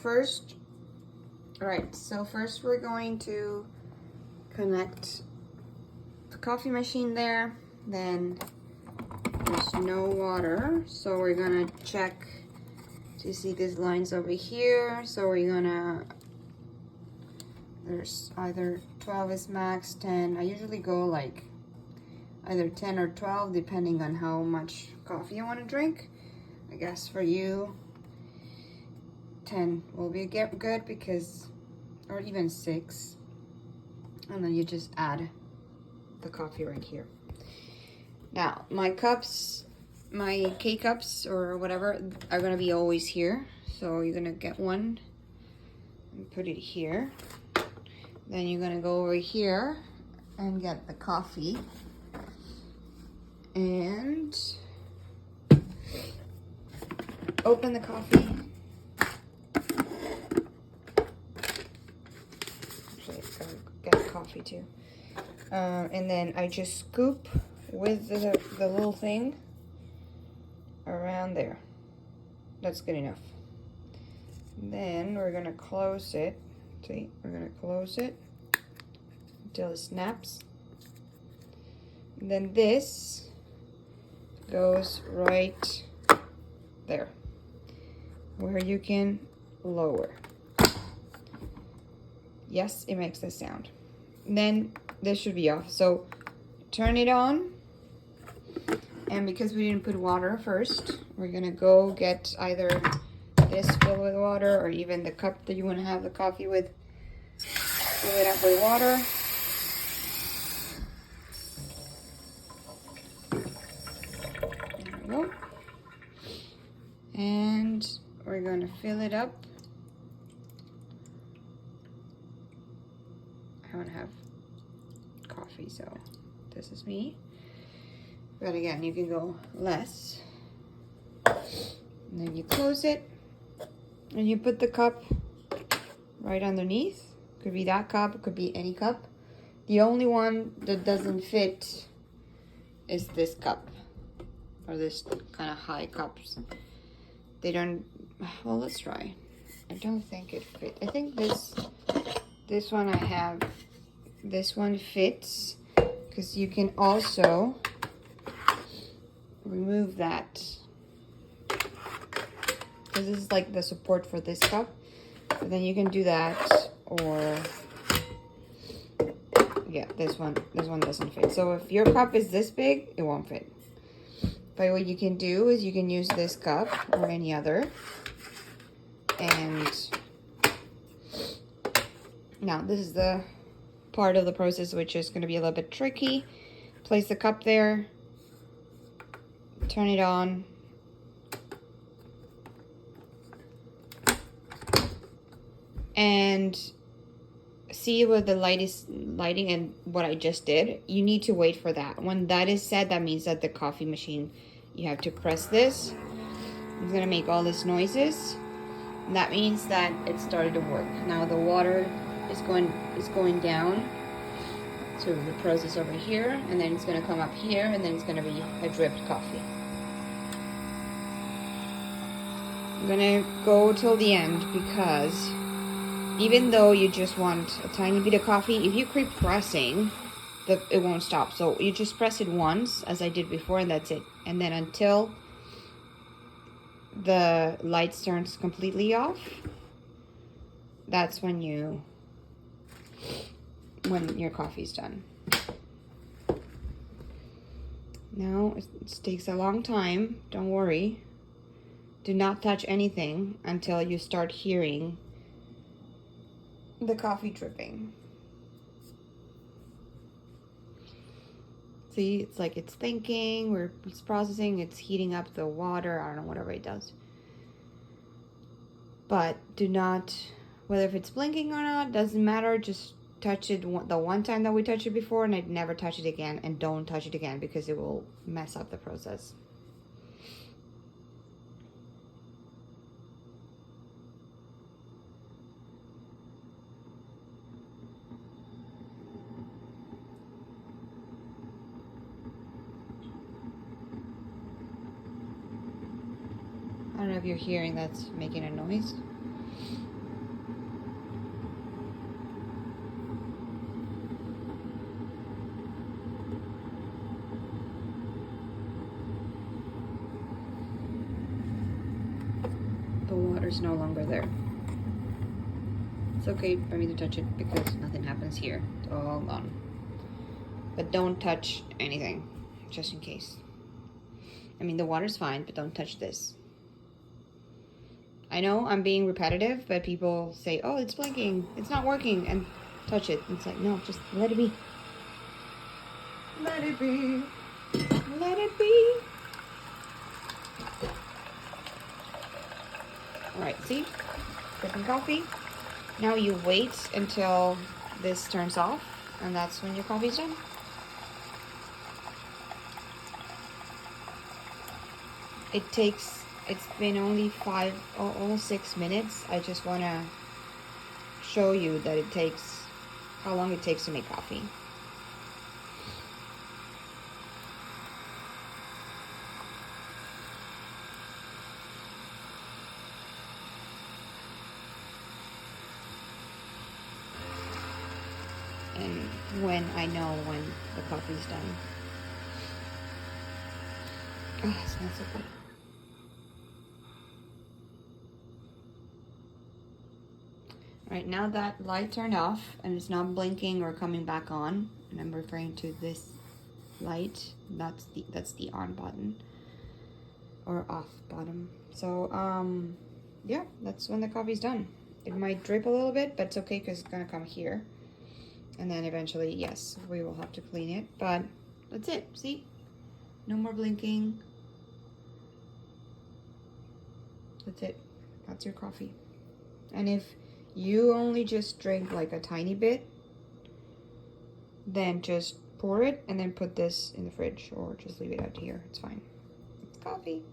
First, first we're going to connect the coffee machine there. Then there's no water, so we're gonna check to see these lines over here. So we're gonna, there's either 12 is max, 10. I usually go like either 10 or 12 depending on how much coffee I want to drink. I guess for you 10 will be good, because, or even 6, and then you just add the coffee right here. Now my cups, my K-cups or whatever, are gonna be always here, so you're gonna get one and put it here. Then you're gonna go over here and get the coffee and open the coffee. Actually, it's gonna get coffee too. And then I just scoop with the little thing around there. That's good enough. Then we're gonna close it. See, we're gonna close it until it snaps. And then this goes right there, where you can lower. Yes, it makes this sound. And then this should be off. So turn it on. And because we didn't put water first, we're gonna go get either this filled with water or even the cup that you want to have the coffee with. Fill it up with water. There we go. And we're going to fill it up. I want to have coffee, so this is me. But again, you can go less. And then you close it. And you put the cup right underneath. Could be that cup, it could be any cup. The only one that doesn't fit is this cup, or this kind of high cups. They don't, well, let's try. I don't think it fits. I think this one I have, this one fits, because you can also remove that. Because this is like the support for this cup. But then you can do that, or yeah, this one doesn't fit. So if your cup is this big, it won't fit. But what you can do is you can use this cup or any other. And now this is the part of the process which is going to be a little bit tricky. Place the cup there, turn it on. And see where the light is lighting and what I just did. You need to wait for that. When that is set, that means that the coffee machine, you have to press this. It's gonna make all these noises. And that means that it started to work. Now the water is going down to the process over here, and then it's gonna come up here, and then it's gonna be a dripped coffee. I'm gonna go till the end, because even though you just want a tiny bit of coffee, if you keep pressing, it won't stop. So you just press it once, as I did before, and that's it. And then until the lights turns completely off, that's when your coffee's done. Now, it takes a long time. Don't worry. Do not touch anything until you start hearing the coffee dripping. See, it's like it's thinking, it's processing, it's heating up the water, I don't know, whatever it does. But do not, whether if it's blinking or not, doesn't matter, just touch it the one time that we touched it before, and I'd never touch it again, and don't touch it again because it will mess up the process. I don't know if you're hearing that's making a noise. water's no longer there. It's okay for me to touch it because nothing happens here. It's all gone. But don't touch anything, just in case. I mean, the water's fine, but don't touch this. I know I'm being repetitive, but people say, oh, it's blinking, it's not working, and touch it. And it's like, no, just let it be. Let it be. Let it be. All right, see? Dripping coffee. Now you wait until this turns off, and that's when your coffee's done. It's been only 5 or almost 6 minutes. I just want to show you that how long it takes to make coffee. And when I know when the coffee's done. Oh, it smells so good. Alright, now that light turned off and it's not blinking or coming back on, and I'm referring to this light, that's the on button or off button. So yeah, that's when the coffee's done. It might drip a little bit, but it's okay because it's gonna come here. And then eventually, yes, we will have to clean it, but that's it. See? No more blinking. That's it. That's your coffee. And if you only just drink like a tiny bit, then just pour it and then put this in the fridge or just leave it out here. It's fine. It's coffee.